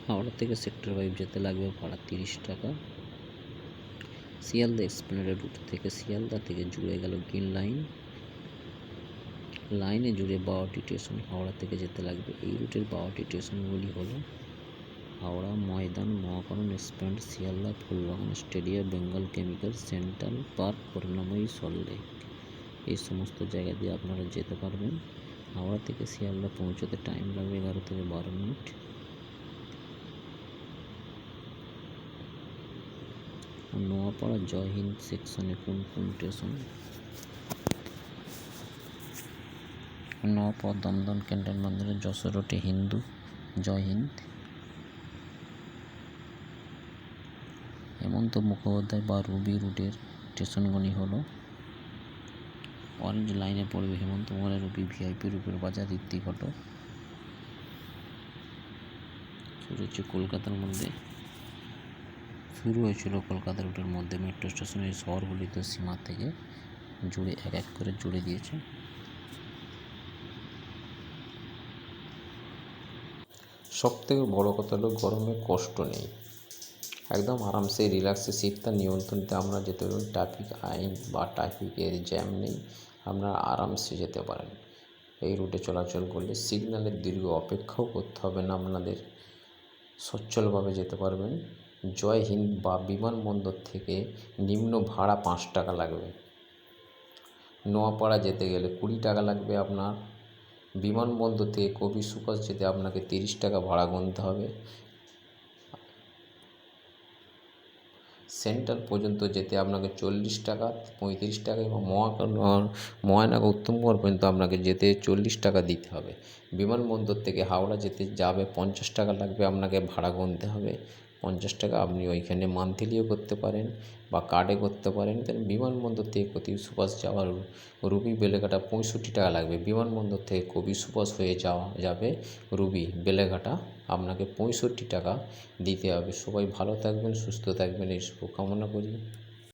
হাওড়া থেকে সেক্টর 5 যেতে লাগবে ভাড়া 30 টাকা। শিয়ালদা এক্সপ্লেনেড রুট থেকে শিয়ালদা থেকে জুড়ে গেল গ্রিন লাইনে জুড়ে 12টি স্টেশন হাওড়া থেকে যেতে লাগবে। এই রুটের 12টি স্টেশনগুলি হলো হাওড়া, ময়দান, মহাকরণ, স্প্যান্ড, Sealdah, Phoolbagan, stadium, Bengal chemical, central park, Karunamoyee, Salt Lake. এই সমস্ত জায়গা দিয়ে আপনারা যেতে পারবেন। হাওড়া থেকে শিয়ালদা পৌঁছতে টাইম লাগবে 11 থেকে 12 মিনিট। নোয়াপাড়া জয় হিন্দ সেকশনে কোন কোন স্টেশন? নোয়াপাড়া দমদম ক্যান্টন মন্দিরে, যশোর রোডে হিন্দু জয় হিন্দ। হেমন্ত মুখোপাধ্যায় বা রুবি রুটের স্টেশনগুলি হলো অরেঞ্জ লাইনে পড়বে হেমন্ত মোহনের রুবি, ভিআইপি রূপের বাজার, ঋত্বিক অটো। শুরু হচ্ছে কলকাতার মধ্যে, শুরু হয়েছিল কলকাতা রুটের মধ্যে মেট্রো স্টেশন এই শহরগুলিতে সীমা থেকে জুড়ে এক এক করে জুড়ে দিয়েছে। সবথেকে বড় কথা হলো গরমে কষ্ট নেই, একদম আরামসে রিল্যাক্সে শীতটা নিয়ন্ত্রণে আমরা যেতে পারবেন। ট্রাফিক আইন বা ট্রাফিকের জ্যাম নেই, আপনারা আরামসে যেতে পারেন। এই রুটে চলাচল করলে সিগন্যালের দীর্ঘ অপেক্ষাও করতে হবে না, আপনাদের সচ্ছলভাবে যেতে পারবেন। জয় হিন্দ বা বিমানবন্দর থেকে নিম্ন ভাড়া 5 টাকা লাগবে। নোয়াপাড়া যেতে গেলে 20 টাকা লাগবে আপনার। বিমানবন্দর থেকে কবি সুভাষ যেতে আপনাকে 30 টাকা ভাড়া গুনতে হবে। সেন্ট্রাল পর্যন্ত যেতে আপনাকে 40 টাকা, 35 টাকা এবং মহানগর উত্তমকুমার পর্যন্ত আপনাকে যেতে 40 টাকা দিতে হবে। বিমানবন্দর থেকে হাওড়া যেতে যাবে 50 টাকা লাগবে, আপনাকে ভাড়া গুনতে হবে 50 টাকা। আপনি ওইখানে মান্থলিও করতে পারেন বা কার্ডে করতে পারেন। বিমানবন্দর থেকে কবি সুভাষ যাওয়ার রুবি বেলেঘাটা 65 টাকা লাগবে। বিমানবন্দর থেকে কবি সুভাষ হয়ে যাবে রুবি বেলেঘাটা, আপনাকে 65 টাকা দিতে হবে। সবাই ভালো থাকবেন, সুস্থ থাকবেন এই শুভকামনা করি।